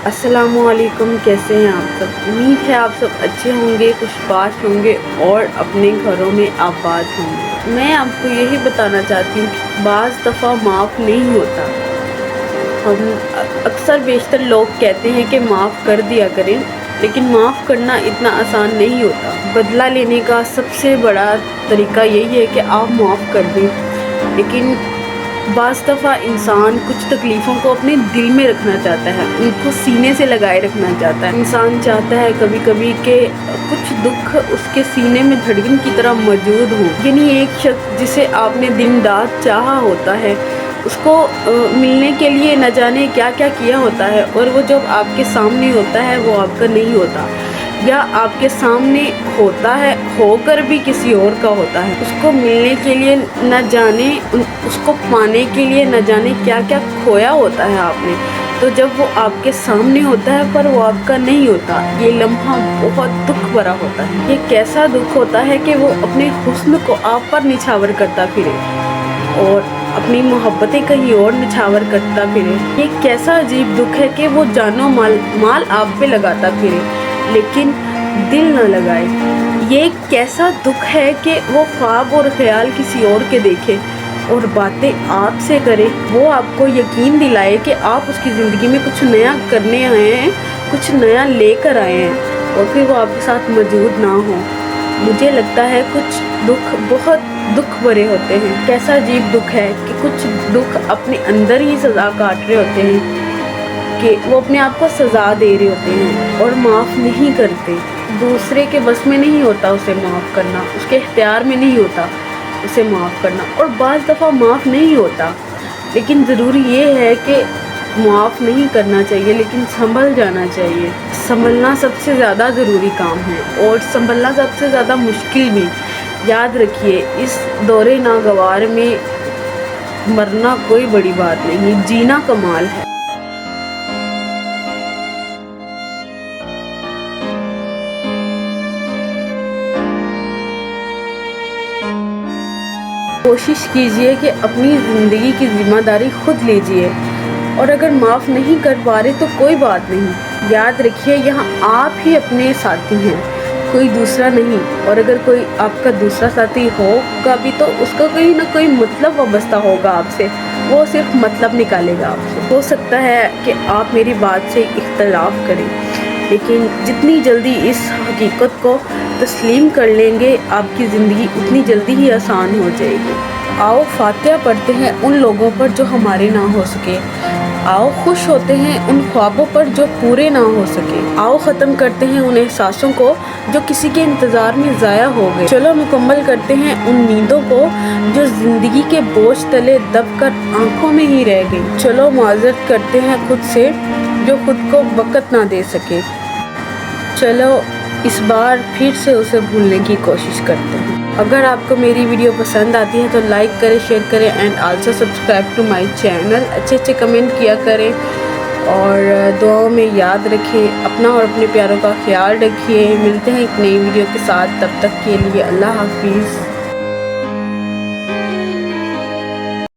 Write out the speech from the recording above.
अस्सलाम वालेकुम, कैसे हैं आप सब। उम्मीद है आप सब अच्छे होंगे, खुशबाश होंगे और अपने घरों में आबाद होंगे। मैं आपको यही बताना चाहती हूँ कि बाज़ दफ़ा माफ़ नहीं होता। हम अक्सर बेशतर लोग कहते हैं कि माफ़ कर दिया करें, लेकिन माफ़ करना इतना आसान नहीं होता। बदला लेने का सबसे बड़ा तरीका यही है कि आप माफ़ कर दें, लेकिन बाज़ दफ़ा इंसान कुछ तकलीफ़ों को अपने दिल में रखना चाहता है, उनको सीने से लगाए रखना चाहता है। इंसान चाहता है कभी कभी कि कुछ दुख उसके सीने में धड़कन की तरह मौजूद हो। यानी एक शख्स जिसे आपने दिन रात चाहा होता है, उसको मिलने के लिए न जाने क्या क्या किया होता है, और वो जब आपके सामने होता है वो आपका नहीं होता, या आपके सामने होता है होकर भी किसी और का होता है। उसको मिलने के लिए न जाने, उसको पाने के लिए न जाने क्या क्या खोया होता है आपने। तो जब वो आपके सामने होता है पर वो आपका नहीं होता, ये लम्हा बहुत दुख भरा होता है। ये कैसा दुख होता है कि वो अपने हुस्न को आप पर निछावर करता फिरे और अपनी मोहब्बतें कहीं और निछावर करता फिरे। ये कैसा अजीब दुख है कि वो जानो माल आप पे लगाता फिरे, लेकिन दिल ना लगाए। ये कैसा दुख है कि वो ख्वाब और ख्याल किसी और के देखे और बातें आपसे करे, वो आपको यकीन दिलाए कि आप उसकी ज़िंदगी में कुछ नया करने आए हैं, कुछ नया लेकर आए हैं, और फिर वो आपके साथ मौजूद ना हो। मुझे लगता है कुछ दुख बहुत दुख भरे होते हैं। कैसा अजीब दुख है कि कुछ दुख अपने अंदर ही सज़ा काट रहे होते हैं, कि वो अपने आप को सज़ा दे रहे होते हैं और माफ़ नहीं करते। दूसरे के बस में नहीं होता उसे माफ़ करना, उसके इख्तियार में नहीं होता उसे माफ़ करना, और बाज़ दफ़ा माफ़ नहीं होता। लेकिन ज़रूरी ये है कि माफ़ नहीं करना चाहिए, लेकिन संभल जाना चाहिए। संभलना सबसे ज़्यादा ज़रूरी काम है और संभलना सबसे ज़्यादा मुश्किल भी। याद रखिए, इस दौरे नागवार में मरना कोई बड़ी बात नहीं, जीना कमाल है। कोशिश कीजिए कि अपनी ज़िंदगी की ज़िम्मेदारी खुद लीजिए, और अगर माफ़ नहीं कर पा रहे तो कोई बात नहीं। याद रखिए, यहाँ आप ही अपने साथी हैं, कोई दूसरा नहीं। और अगर कोई आपका दूसरा साथी होगा भी तो उसका कोई ना कोई मतलब वाबस्ता होगा आपसे, वो सिर्फ मतलब निकालेगा आपसे। हो सकता है कि आप मेरी बात से इख्तलाफ करें, लेकिन जितनी जल्दी इस हकीकत को तस्लीम कर लेंगे, आपकी ज़िंदगी उतनी जल्दी ही आसान हो जाएगी। आओ फातिहा पढ़ते हैं उन लोगों पर जो हमारे ना हो सके। आओ खुश होते हैं उन ख्वाबों पर जो पूरे ना हो सके। आओ ख़त्म करते हैं उन एहसासों को जो किसी के इंतज़ार में ज़ाया हो गए। चलो मुकम्मल करते हैं उन नींदों को जो ज़िंदगी के बोझ तले दब कर आँखों में ही रह गई। चलो माज़रत करते हैं खुद से जो खुद को वक़्त ना दे सके। चलो इस बार फिर से उसे भूलने की कोशिश करते हैं। अगर आपको मेरी वीडियो पसंद आती है तो लाइक करें, शेयर करें and also subscribe to my channel. अच्छे अच्छे कमेंट किया करें और दुआओं में याद रखें। अपना और अपने प्यारों का ख्याल रखिए। मिलते हैं एक नई वीडियो के साथ, तब तक के लिए अल्लाह हाफिज़।